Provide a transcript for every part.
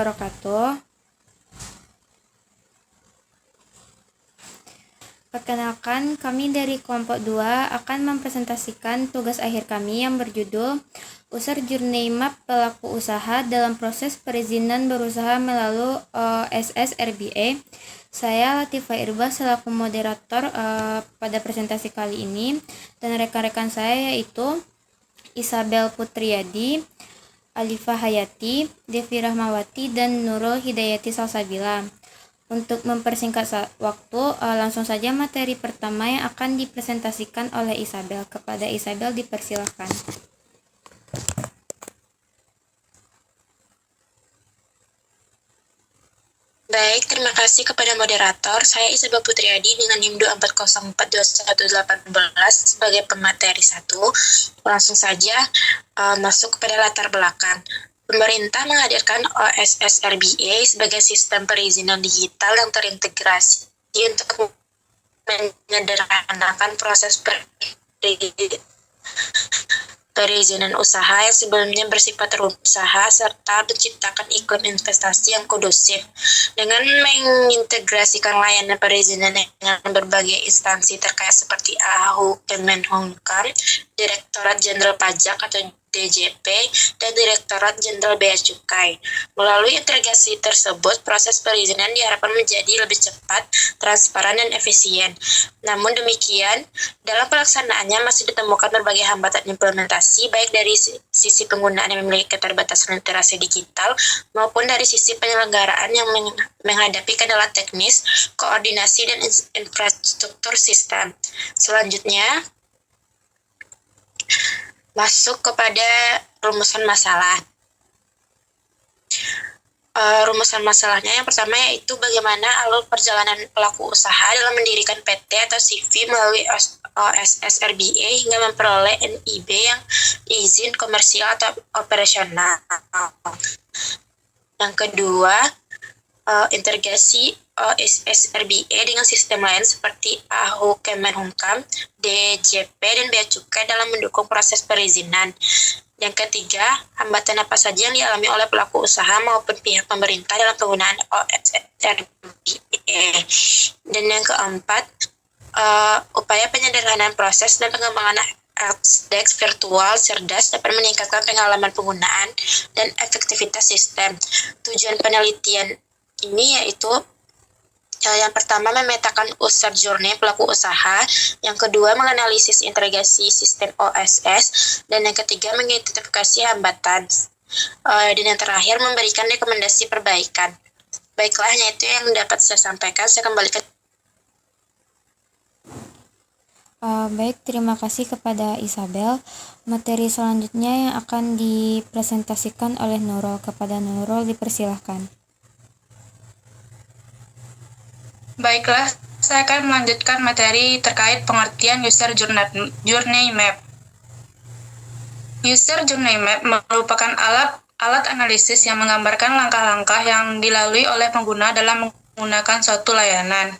wabarakatuh. Perkenalkan, kami dari kelompok 2 akan mempresentasikan tugas akhir kami yang berjudul User Journey Map Pelaku Usaha dalam Proses Perizinan Berusaha melalui OSS RBA. Saya Latifah Irbah selaku moderator pada presentasi kali ini, dan rekan-rekan saya yaitu Isabel Putriadi, Alifah Hayati, Devi Rahmawati, dan Nurul Hidayati Salsabila. Untuk mempersingkat waktu, langsung saja materi pertama yang akan dipresentasikan oleh Isabel. Kepada Isabel dipersilakan. Baik, terima kasih kepada moderator. Saya Isabel Putriadi dengan NIM 240422118 sebagai pemateri 1. Langsung saja masuk kepada latar belakang. Pemerintah menghadirkan OSS RBA sebagai sistem perizinan digital yang terintegrasi untuk menyederhanakan proses perizinan usaha yang sebelumnya bersifat rumit usaha serta menciptakan iklim investasi yang kondusif. Dengan mengintegrasikan layanan perizinan dengan berbagai instansi terkait seperti AHU, Kemenkumham, Direktorat Jenderal Pajak atau DJP, dan Direktorat Jenderal Bea Cukai. Melalui integrasi tersebut, proses perizinan diharapkan menjadi lebih cepat, transparan, dan efisien. Namun demikian, dalam pelaksanaannya masih ditemukan berbagai hambatan implementasi, baik dari sisi penggunaan yang memiliki keterbatasan literasi digital, maupun dari sisi penyelenggaraan yang menghadapi kendala teknis, koordinasi, dan infrastruktur sistem. Selanjutnya, masuk kepada rumusan masalah. Rumusan masalahnya yang pertama yaitu bagaimana alur perjalanan pelaku usaha dalam mendirikan PT atau CV melalui OSS RBA hingga memperoleh NIB yang izin komersial atau operasional. Yang kedua, integrasi OSS RBA dengan sistem lain seperti AHU, Kemenkumham, DJP, dan Bea Cukai dalam mendukung proses perizinan. Yang ketiga, hambatan apa saja yang dialami oleh pelaku usaha maupun pihak pemerintah dalam penggunaan OSS RBA. Dan yang keempat, upaya penyederhanaan proses dan pengembangan XDEX virtual cerdas dapat meningkatkan pengalaman penggunaan dan efektivitas sistem. Tujuan penelitian ini yaitu yang pertama memetakan user journey pelaku usaha, yang kedua menganalisis integrasi sistem OSS, dan yang ketiga mengidentifikasi hambatan, dan yang terakhir memberikan rekomendasi perbaikan. Baiklah, hanya itu yang dapat saya sampaikan. Saya kembalikan. Baik, terima kasih kepada Isabel. Materi selanjutnya yang akan dipresentasikan oleh Nurul. Kepada Nurul dipersilahkan. Baiklah, saya akan melanjutkan materi terkait pengertian User Journey Map. User Journey Map merupakan alat analisis yang menggambarkan langkah-langkah yang dilalui oleh pengguna dalam menggunakan suatu layanan.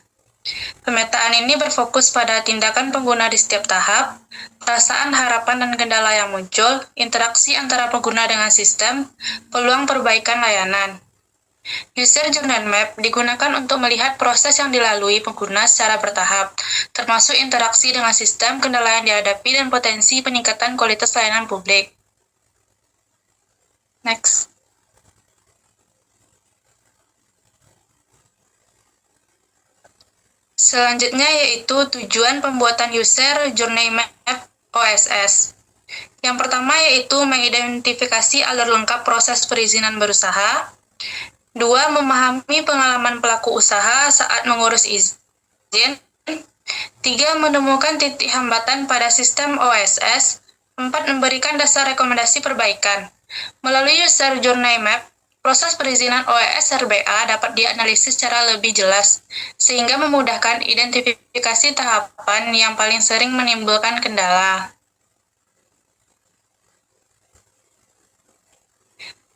Pemetaan ini berfokus pada tindakan pengguna di setiap tahap, perasaan, harapan, dan kendala yang muncul, interaksi antara pengguna dengan sistem, peluang perbaikan layanan. User Journey Map digunakan untuk melihat proses yang dilalui pengguna secara bertahap, termasuk interaksi dengan sistem, kendala yang dihadapi, dan potensi peningkatan kualitas layanan publik. Next. Selanjutnya yaitu tujuan pembuatan User Journey Map OSS. Yang pertama yaitu mengidentifikasi alur lengkap proses perizinan berusaha. 2. Memahami pengalaman pelaku usaha saat mengurus izin. 3. Menemukan titik hambatan pada sistem OSS. 4. Memberikan dasar rekomendasi perbaikan. Melalui User Journey Map, proses perizinan OSS RBA dapat dianalisis secara lebih jelas, sehingga memudahkan identifikasi tahapan yang paling sering menimbulkan kendala.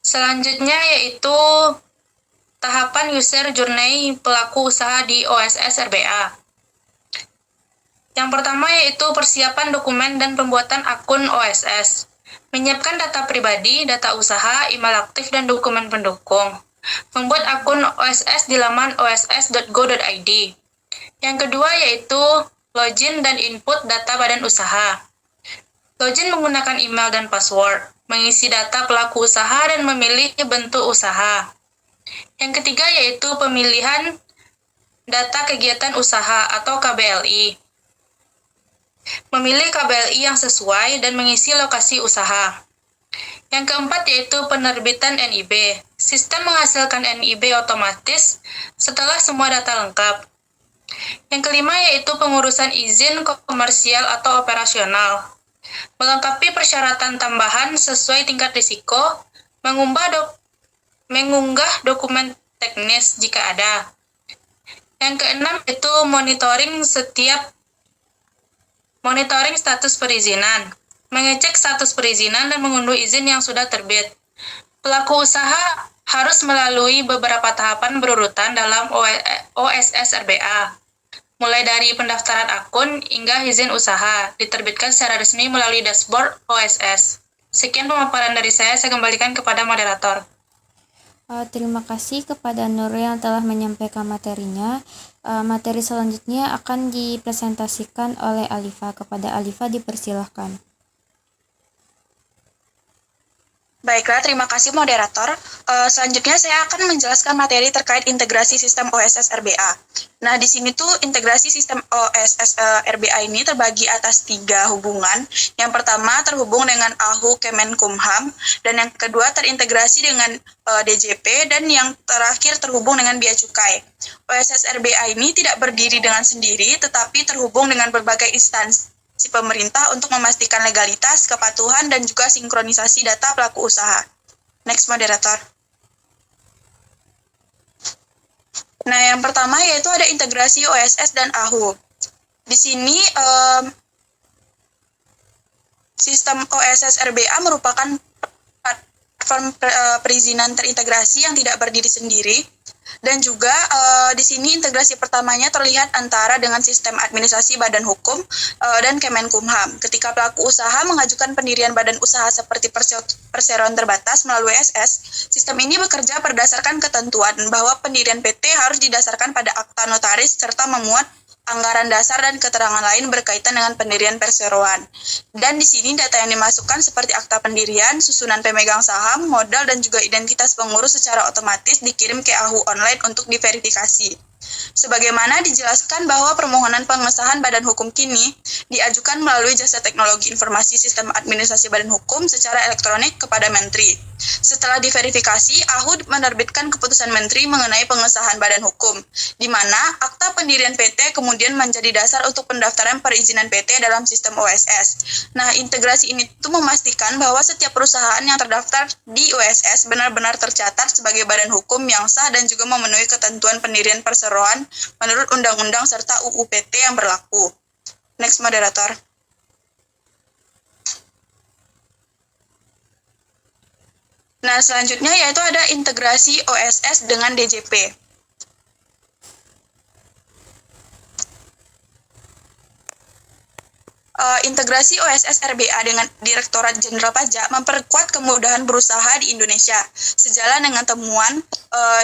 Selanjutnya yaitu tahapan user journey pelaku usaha di OSS RBA. Yang pertama yaitu persiapan dokumen dan pembuatan akun OSS. Menyiapkan data pribadi, data usaha, email aktif, dan dokumen pendukung. membuat akun OSS di laman oss.go.id. Yang kedua yaitu login dan input data badan usaha. Login menggunakan email dan password, mengisi data pelaku usaha dan memilih bentuk usaha. Yang ketiga yaitu pemilihan data kegiatan usaha atau KBLI. Memilih KBLI yang sesuai dan mengisi lokasi usaha. Yang keempat yaitu penerbitan NIB. Sistem menghasilkan NIB otomatis setelah semua data lengkap. Yang kelima yaitu pengurusan izin komersial atau operasional. Melengkapi persyaratan tambahan sesuai tingkat risiko, mengunggah dokumen teknis jika ada. Yang keenam yaitu monitoring status perizinan, mengecek status perizinan dan mengunduh izin yang sudah terbit. Pelaku usaha harus melalui beberapa tahapan berurutan dalam OSS RBA, mulai dari pendaftaran akun hingga izin usaha, diterbitkan secara resmi melalui dashboard OSS. Sekian pemaparan dari saya kembalikan kepada moderator. Terima kasih kepada Nurul yang telah menyampaikan materinya. Materi selanjutnya akan dipresentasikan oleh Alifa. Kepada Alifa dipersilahkan. Baiklah, terima kasih moderator. Selanjutnya saya akan menjelaskan materi terkait integrasi sistem OSS RBA. Nah, di sini tuh integrasi sistem OSS RBA ini terbagi atas 3 hubungan. Yang pertama terhubung dengan AHU Kemenkumham, dan yang kedua terintegrasi dengan DJP, dan yang terakhir terhubung dengan Bea Cukai. OSS RBA ini tidak berdiri dengan sendiri, tetapi terhubung dengan berbagai instansi pemerintah untuk memastikan legalitas, kepatuhan, dan juga sinkronisasi data pelaku usaha. Next, moderator. Nah, yang pertama yaitu ada integrasi OSS dan AHU. Di sini sistem OSS RBA merupakan platform perizinan terintegrasi yang tidak berdiri sendiri. Dan juga di sini integrasi pertamanya terlihat antara dengan sistem administrasi badan hukum dan Kemenkumham. Ketika pelaku usaha mengajukan pendirian badan usaha seperti perseroan terbatas melalui SS, sistem ini bekerja berdasarkan ketentuan bahwa pendirian PT harus didasarkan pada akta notaris serta memuat anggaran dasar dan keterangan lain berkaitan dengan pendirian perseroan. Dan di sini data yang dimasukkan seperti akta pendirian, susunan pemegang saham, modal, dan juga identitas pengurus secara otomatis dikirim ke AHU online untuk diverifikasi. Sebagaimana dijelaskan bahwa permohonan pengesahan badan hukum kini diajukan melalui jasa teknologi informasi sistem administrasi badan hukum secara elektronik kepada Menteri. Setelah diverifikasi, AHU menerbitkan keputusan Menteri mengenai pengesahan badan hukum, di mana akta pendirian PT kemudian menjadi dasar untuk pendaftaran perizinan PT dalam sistem OSS. Nah, integrasi ini tuh memastikan bahwa setiap perusahaan yang terdaftar di OSS benar-benar tercatat sebagai badan hukum yang sah dan juga memenuhi ketentuan pendirian perseroan menurut undang-undang serta UU PT yang berlaku. Next, moderator. Nah, selanjutnya yaitu ada integrasi OSS dengan DJP. Integrasi OSS RBA dengan Direktorat Jenderal Pajak memperkuat kemudahan berusaha di Indonesia, sejalan dengan temuan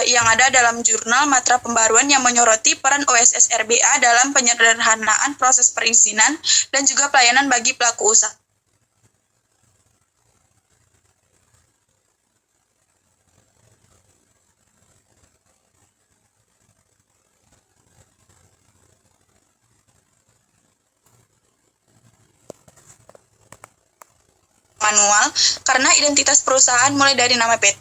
yang ada dalam jurnal Matra Pembaruan yang menyoroti peran OSS RBA dalam penyederhanaan proses perizinan dan juga pelayanan bagi pelaku usaha. Manual karena identitas perusahaan mulai dari nama PT,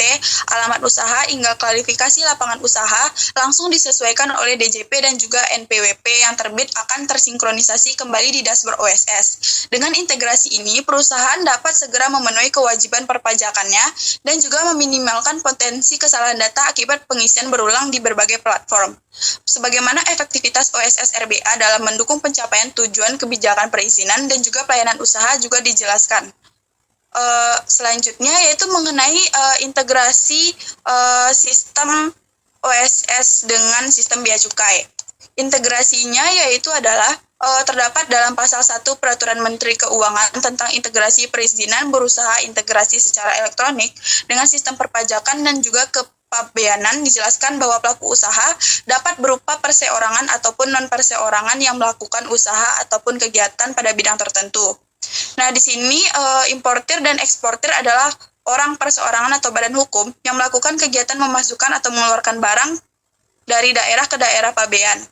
alamat usaha hingga klarifikasi lapangan usaha langsung disesuaikan oleh DJP dan juga NPWP yang terbit akan tersinkronisasi kembali di dashboard OSS. Dengan integrasi ini, perusahaan dapat segera memenuhi kewajiban perpajakannya dan juga meminimalkan potensi kesalahan data akibat pengisian berulang di berbagai platform. Sebagaimana efektivitas OSS RBA dalam mendukung pencapaian tujuan kebijakan perizinan dan juga pelayanan usaha juga dijelaskan. Selanjutnya yaitu mengenai integrasi sistem OSS dengan sistem Bea Cukai. Integrasinya yaitu adalah terdapat dalam pasal 1 Peraturan Menteri Keuangan tentang integrasi perizinan berusaha integrasi secara elektronik dengan sistem perpajakan dan juga kepabeanan dijelaskan bahwa pelaku usaha dapat berupa perseorangan ataupun non-perseorangan yang melakukan usaha ataupun kegiatan pada bidang tertentu. Nah, di sini importir dan eksportir adalah orang perseorangan atau badan hukum yang melakukan kegiatan memasukkan atau mengeluarkan barang dari daerah ke daerah pabean.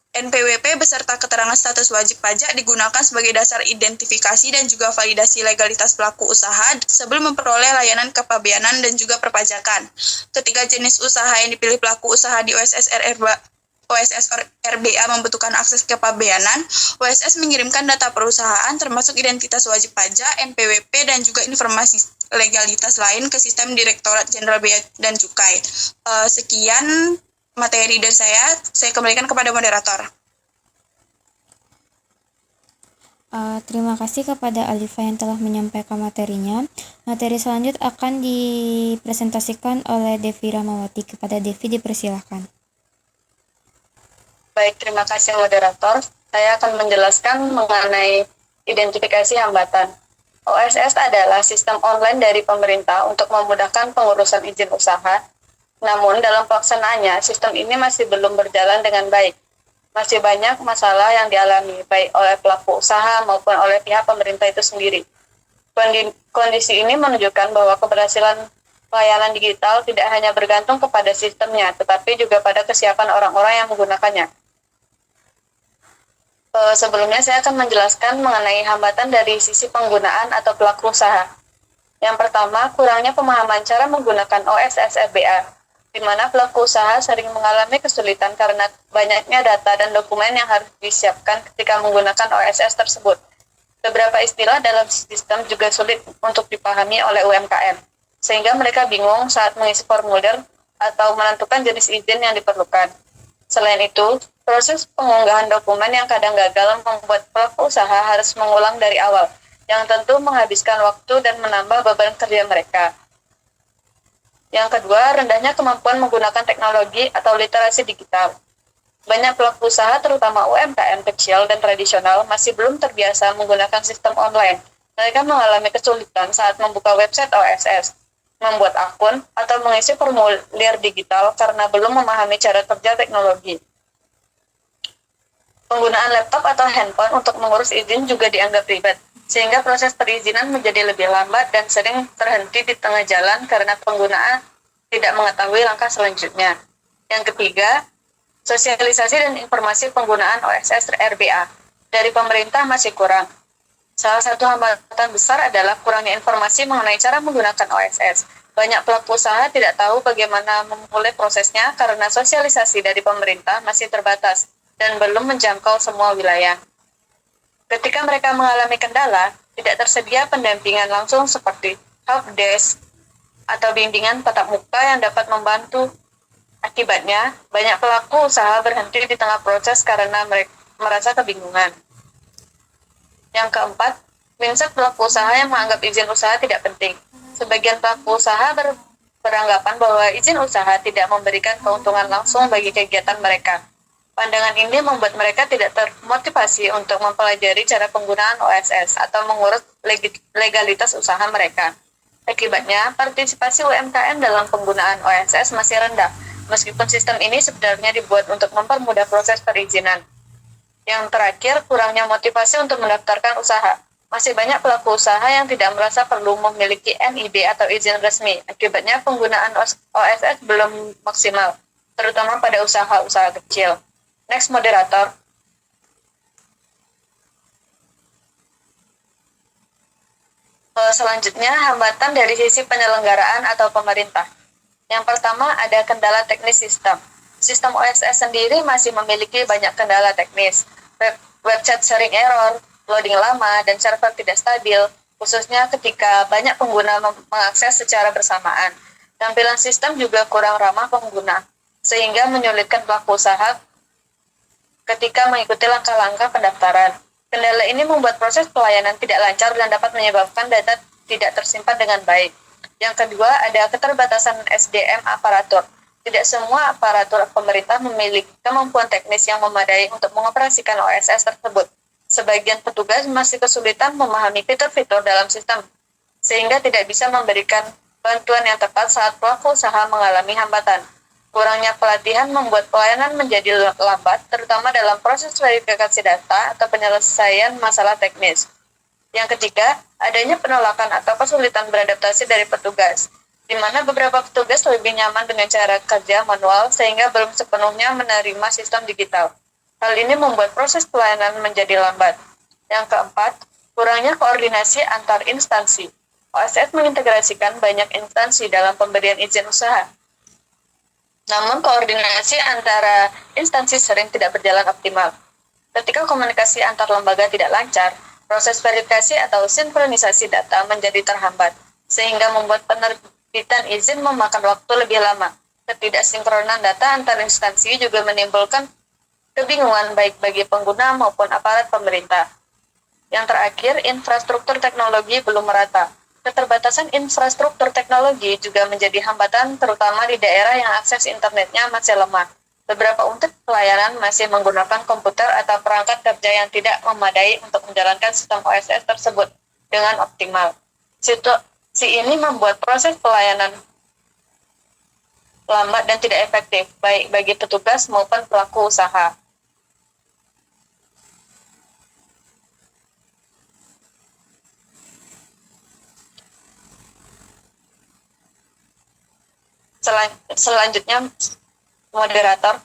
NPWP beserta keterangan status wajib pajak digunakan sebagai dasar identifikasi dan juga validasi legalitas pelaku usaha sebelum memperoleh layanan kepabeanan dan juga perpajakan. Ketiga jenis usaha yang dipilih pelaku usaha di OSS RBA membutuhkan akses kepabeanan. OSS mengirimkan data perusahaan termasuk identitas wajib pajak, NPWP, dan juga informasi legalitas lain ke sistem Direktorat Jenderal Bea dan Cukai. Sekian materi dari saya kembalikan kepada moderator. Terima kasih kepada Alifa yang telah menyampaikan materinya. Materi selanjutnya akan dipresentasikan oleh Devi Ramawati. Kepada Devi dipersilahkan. Baik, terima kasih moderator. Saya akan menjelaskan mengenai identifikasi hambatan. OSS adalah sistem online dari pemerintah untuk memudahkan pengurusan izin usaha. Namun, dalam pelaksanaannya, sistem ini masih belum berjalan dengan baik. Masih banyak masalah yang dialami, baik oleh pelaku usaha maupun oleh pihak pemerintah itu sendiri. Kondisi ini menunjukkan bahwa keberhasilan pelayanan digital tidak hanya bergantung kepada sistemnya, tetapi juga pada kesiapan orang-orang yang menggunakannya. Sebelumnya, saya akan menjelaskan mengenai hambatan dari sisi penggunaan atau pelaku usaha. Yang pertama, kurangnya pemahaman cara menggunakan OSS RBA, di mana pelaku usaha sering mengalami kesulitan karena banyaknya data dan dokumen yang harus disiapkan ketika menggunakan OSS tersebut. Beberapa istilah dalam sistem juga sulit untuk dipahami oleh UMKM, sehingga mereka bingung saat mengisi formulir atau menentukan jenis izin yang diperlukan. Selain itu, proses pengunggahan dokumen yang kadang gagal membuat pelaku usaha harus mengulang dari awal, yang tentu menghabiskan waktu dan menambah beban kerja mereka. Yang kedua, rendahnya kemampuan menggunakan teknologi atau literasi digital. Banyak pelaku usaha, terutama UMKM kecil dan tradisional, masih belum terbiasa menggunakan sistem online. Mereka mengalami kesulitan saat membuka website OSS, membuat akun, atau mengisi formulir digital karena belum memahami cara kerja teknologi. Penggunaan laptop atau handphone untuk mengurus izin juga dianggap ribet, sehingga proses perizinan menjadi lebih lambat dan sering terhenti di tengah jalan karena penggunaan tidak mengetahui langkah selanjutnya. Yang ketiga, sosialisasi dan informasi penggunaan OSS RBA dari pemerintah masih kurang. Salah satu hambatan besar adalah kurangnya informasi mengenai cara menggunakan OSS. Banyak pelaku usaha tidak tahu bagaimana memulai prosesnya karena sosialisasi dari pemerintah masih terbatas dan belum menjangkau semua wilayah. Ketika mereka mengalami kendala, tidak tersedia pendampingan langsung seperti helpdesk atau bimbingan tatap muka yang dapat membantu. Akibatnya, banyak pelaku usaha berhenti di tengah proses karena mereka merasa kebingungan. Yang keempat, mindset pelaku usaha yang menganggap izin usaha tidak penting. Sebagian pelaku usaha beranggapan bahwa izin usaha tidak memberikan keuntungan langsung bagi kegiatan mereka. Pandangan ini membuat mereka tidak termotivasi untuk mempelajari cara penggunaan OSS atau mengurus legalitas usaha mereka. Akibatnya, partisipasi UMKM dalam penggunaan OSS masih rendah, meskipun sistem ini sebenarnya dibuat untuk mempermudah proses perizinan. Yang terakhir, kurangnya motivasi untuk mendaftarkan usaha. Masih banyak pelaku usaha yang tidak merasa perlu memiliki NIB atau izin resmi. Akibatnya, penggunaan OSS belum maksimal, terutama pada usaha-usaha kecil. Next, moderator. Selanjutnya, hambatan dari sisi penyelenggaraan atau pemerintah. Yang pertama, ada kendala teknis sistem. Sistem OSS sendiri masih memiliki banyak kendala teknis. Website sering error, loading lama, dan server tidak stabil, khususnya ketika banyak pengguna mengakses secara bersamaan. Tampilan sistem juga kurang ramah pengguna, sehingga menyulitkan pelaku usaha ketika mengikuti langkah-langkah pendaftaran. Kendala ini membuat proses pelayanan tidak lancar dan dapat menyebabkan data tidak tersimpan dengan baik. Yang kedua, ada keterbatasan SDM aparatur. Tidak semua aparatur pemerintah memiliki kemampuan teknis yang memadai untuk mengoperasikan OSS tersebut. Sebagian petugas masih kesulitan memahami fitur-fitur dalam sistem, sehingga tidak bisa memberikan bantuan yang tepat saat pelaku usaha mengalami hambatan. Kurangnya pelatihan membuat pelayanan menjadi lambat, terutama dalam proses verifikasi data atau penyelesaian masalah teknis. Yang ketiga, adanya penolakan atau kesulitan beradaptasi dari petugas, di mana beberapa petugas lebih nyaman dengan cara kerja manual sehingga belum sepenuhnya menerima sistem digital. Hal ini membuat proses pelayanan menjadi lambat. Yang keempat, kurangnya koordinasi antar instansi. OSS mengintegrasikan banyak instansi dalam pemberian izin usaha. Namun koordinasi antara instansi sering tidak berjalan optimal. Ketika komunikasi antar lembaga tidak lancar, proses verifikasi atau sinkronisasi data menjadi terhambat, sehingga membuat penerbitan izin memakan waktu lebih lama. Ketidaksinkronan data antar instansi juga menimbulkan kebingungan baik bagi pengguna maupun aparat pemerintah. Yang terakhir, infrastruktur teknologi belum merata. Keterbatasan infrastruktur teknologi juga menjadi hambatan terutama di daerah yang akses internetnya masih lemah. Beberapa unit pelayanan masih menggunakan komputer atau perangkat kerja yang tidak memadai untuk menjalankan sistem OSS tersebut dengan optimal. Situasi ini membuat proses pelayanan lambat dan tidak efektif, baik bagi petugas maupun pelaku usaha. Selanjutnya, moderator.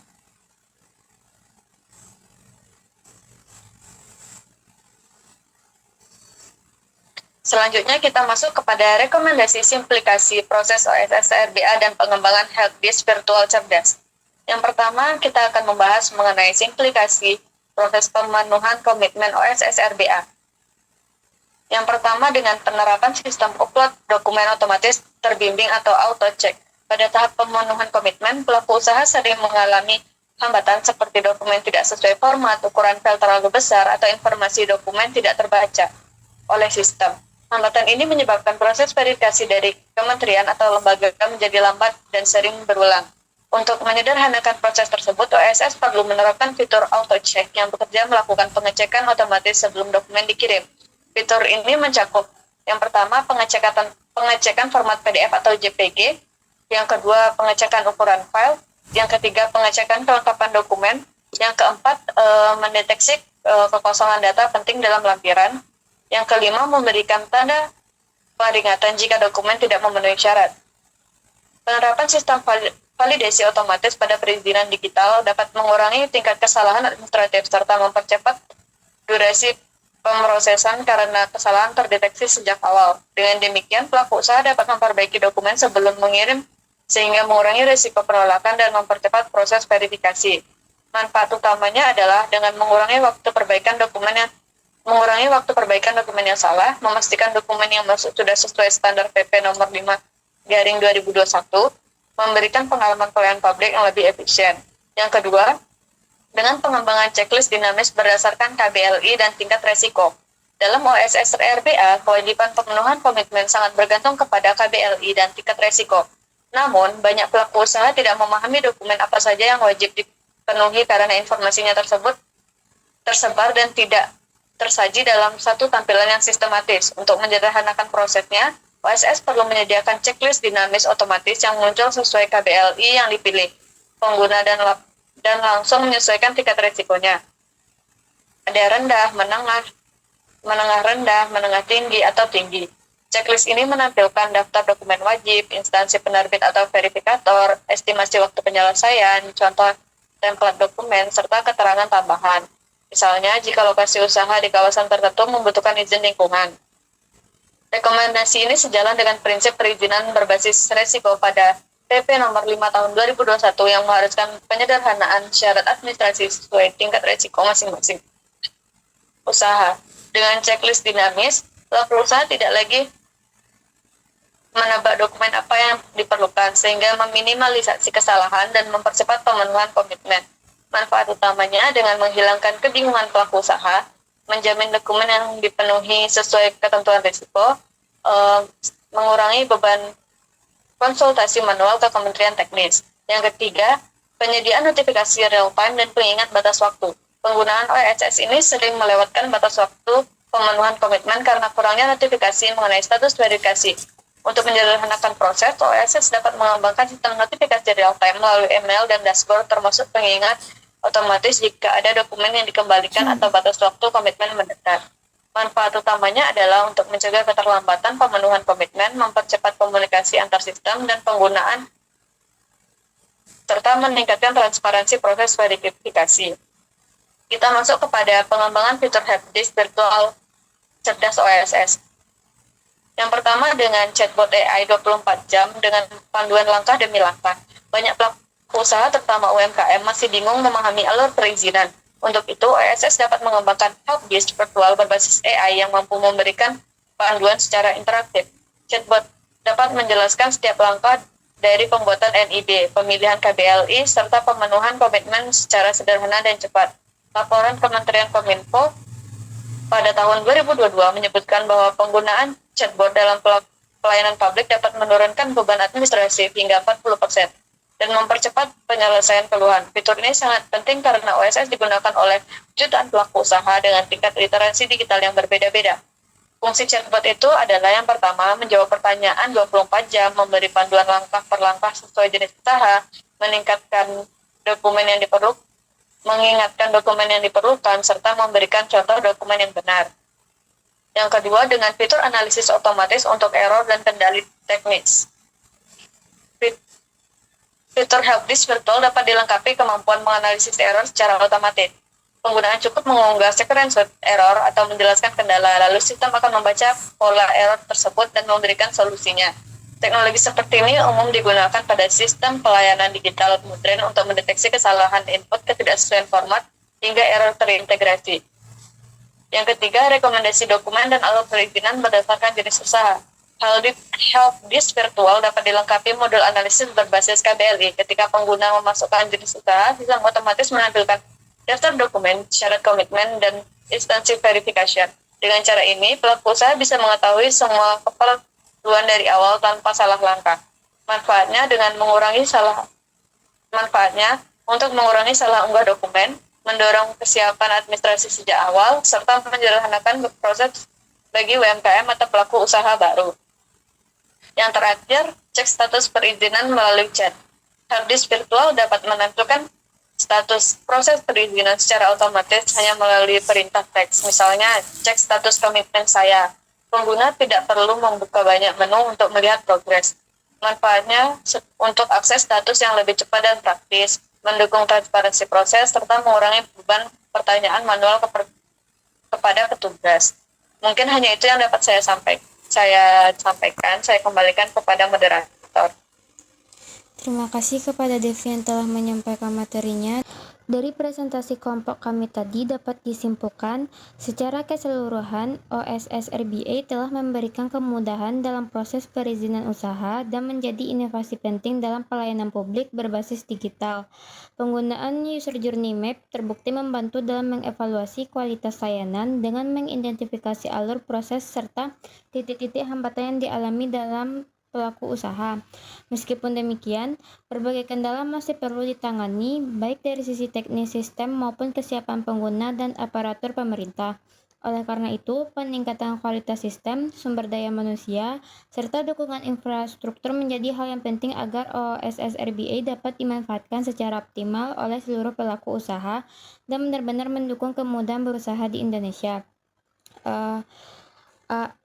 Selanjutnya kita masuk kepada rekomendasi simplikasi proses OSS RBA dan pengembangan helpdesk virtual cerdas. Yang pertama, kita akan membahas mengenai simplikasi proses pemenuhan komitmen OSS RBA. Yang pertama dengan penerapan sistem upload dokumen otomatis terbimbing atau auto-check. Pada tahap pemenuhan komitmen, pelaku usaha sering mengalami hambatan seperti dokumen tidak sesuai format, ukuran file terlalu besar, atau informasi dokumen tidak terbaca oleh sistem. Hambatan ini menyebabkan proses verifikasi dari kementerian atau lembaga menjadi lambat dan sering berulang. Untuk menyederhanakan proses tersebut, OSS perlu menerapkan fitur auto-check yang bekerja melakukan pengecekan otomatis sebelum dokumen dikirim. Fitur ini mencakup yang pertama pengecekan format PDF atau JPG, yang kedua pengecekan ukuran file, yang ketiga pengecekan kelengkapan dokumen, yang keempat mendeteksi kekosongan data penting dalam lampiran, yang kelima memberikan tanda peringatan jika dokumen tidak memenuhi syarat. Penerapan sistem validasi otomatis pada perizinan digital dapat mengurangi tingkat kesalahan administratif serta mempercepat durasi pemrosesan karena kesalahan terdeteksi sejak awal. Dengan demikian, pelaku usaha dapat memperbaiki dokumen sebelum mengirim sehingga mengurangi risiko penolakan dan mempercepat proses verifikasi. Manfaat utamanya adalah dengan mengurangi waktu perbaikan dokumen yang salah, memastikan dokumen yang masuk sudah sesuai standar PP nomor 5/2021, memberikan pengalaman pelayanan publik yang lebih efisien. Yang kedua, dengan pengembangan checklist dinamis berdasarkan KBLI dan tingkat resiko. Dalam OSS RBA, kewajiban pemenuhan komitmen sangat bergantung kepada KBLI dan tingkat resiko. Namun, banyak pelaku usaha tidak memahami dokumen apa saja yang wajib dipenuhi karena informasinya tersebut tersebar dan tidak tersaji dalam satu tampilan yang sistematis. Untuk menyederhanakan prosesnya, OSS perlu menyediakan checklist dinamis otomatis yang muncul sesuai KBLI yang dipilih pengguna dan langsung menyesuaikan tingkat risikonya. Ada rendah, menengah rendah, menengah tinggi, atau tinggi. Checklist ini menampilkan daftar dokumen wajib, instansi penerbit atau verifikator, estimasi waktu penyelesaian, contoh template dokumen, serta keterangan tambahan. Misalnya, jika lokasi usaha di kawasan tertentu membutuhkan izin lingkungan. Rekomendasi ini sejalan dengan prinsip perizinan berbasis resiko pada PP nomor 5 tahun 2021 yang mengharuskan penyederhanaan syarat administrasi sesuai tingkat resiko masing-masing usaha. Dengan checklist dinamis, pelaku usaha tidak lagi menebak dokumen apa yang diperlukan sehingga meminimalisasi kesalahan dan mempercepat pemenuhan komitmen. Manfaat utamanya dengan menghilangkan kebingungan pelaku usaha, menjamin dokumen yang dipenuhi sesuai ketentuan risiko, mengurangi beban konsultasi manual ke Kementerian Teknis. Yang ketiga, penyediaan notifikasi real-time dan pengingat batas waktu. Penggunaan OSS ini sering melewatkan batas waktu pemenuhan komitmen karena kurangnya notifikasi mengenai status verifikasi. Untuk menyederhanakan proses, OSS dapat mengembangkan sistem notifikasi real-time melalui email dan dashboard, termasuk pengingat otomatis jika ada dokumen yang dikembalikan atau batas waktu komitmen mendekat. Manfaat utamanya adalah untuk mencegah keterlambatan pemenuhan komitmen, mempercepat komunikasi antar sistem dan penggunaan, serta meningkatkan transparansi proses verifikasi. Kita masuk kepada pengembangan fitur helpdesk virtual cerdas OSS. Yang pertama dengan chatbot AI 24 jam dengan panduan langkah demi langkah. Banyak pelaku usaha terutama UMKM masih bingung memahami alur perizinan. Untuk itu, OSS dapat mengembangkan helpdesk virtual berbasis AI yang mampu memberikan panduan secara interaktif. Chatbot dapat menjelaskan setiap langkah dari pembuatan NIB, pemilihan KBLI, serta pemenuhan komitmen secara sederhana dan cepat. Laporan Kementerian Kominfo pada tahun 2022 menyebutkan bahwa penggunaan chatbot dalam pelayanan publik dapat menurunkan beban administrasi hingga 40% dan mempercepat penyelesaian keluhan. Fitur ini sangat penting karena OSS digunakan oleh jutaan pelaku usaha dengan tingkat literasi digital yang berbeda-beda. Fungsi chatbot itu adalah yang pertama, menjawab pertanyaan 24 jam, memberi panduan langkah per langkah sesuai jenis usaha, mengingatkan dokumen yang diperlukan, serta memberikan contoh dokumen yang benar. Yang kedua, dengan fitur analisis otomatis untuk error dan kendali teknis. Fitur helpdesk virtual dapat dilengkapi kemampuan menganalisis error secara otomatis. Penggunaan cukup mengunggah screenshot error atau menjelaskan kendala, lalu sistem akan membaca pola error tersebut dan memberikan solusinya. Teknologi seperti ini umum digunakan pada sistem pelayanan digital modern untuk mendeteksi kesalahan input, ketidaksesuaian format, hingga error terintegrasi. Yang ketiga, rekomendasi dokumen dan alur perizinan berdasarkan jenis usaha. Helpdesk virtual dapat dilengkapi modul analisis berbasis KBLI. Ketika pengguna memasukkan jenis usaha, sistem otomatis menampilkan daftar dokumen, syarat komitmen, dan instansi verification. Dengan cara ini, pelaku usaha bisa mengetahui semua keperluan dari awal tanpa salah langkah. Manfaatnya untuk mengurangi salah unggah dokumen, mendorong kesiapan administrasi sejak awal, serta menyederhanakan proses bagi UMKM atau pelaku usaha baru. Yang terakhir, cek status perizinan melalui chat. Helpdesk virtual dapat menentukan status proses perizinan secara otomatis hanya melalui perintah teks. Misalnya, cek status komitmen saya. Pengguna tidak perlu membuka banyak menu untuk melihat progres. Manfaatnya untuk akses status yang lebih cepat dan praktis, mendukung transparansi proses, serta mengurangi beban pertanyaan manual kepada petugas. Mungkin hanya itu yang dapat saya sampaikan. Saya kembalikan kepada moderator. Terima kasih kepada Devi yang telah menyampaikan materinya. Dari presentasi kelompok kami tadi dapat disimpulkan, secara keseluruhan OSS RBA telah memberikan kemudahan dalam proses perizinan usaha dan menjadi inovasi penting dalam pelayanan publik berbasis digital. Penggunaan User Journey Map terbukti membantu dalam mengevaluasi kualitas layanan dengan mengidentifikasi alur proses serta titik-titik hambatan yang dialami dalam pelaku usaha. Meskipun demikian, berbagai kendala masih perlu ditangani baik dari sisi teknis sistem maupun kesiapan pengguna dan aparatur pemerintah. Oleh karena itu, peningkatan kualitas sistem, sumber daya manusia, serta dukungan infrastruktur menjadi hal yang penting agar OSS RBA dapat dimanfaatkan secara optimal oleh seluruh pelaku usaha dan benar-benar mendukung kemudahan berusaha di Indonesia.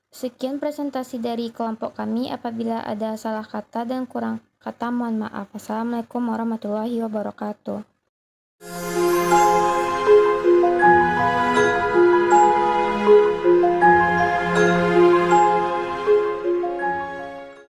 Sekian presentasi dari kelompok kami. Apabila ada salah kata dan kurang kata, mohon maaf. Assalamualaikum warahmatullahi wabarakatuh.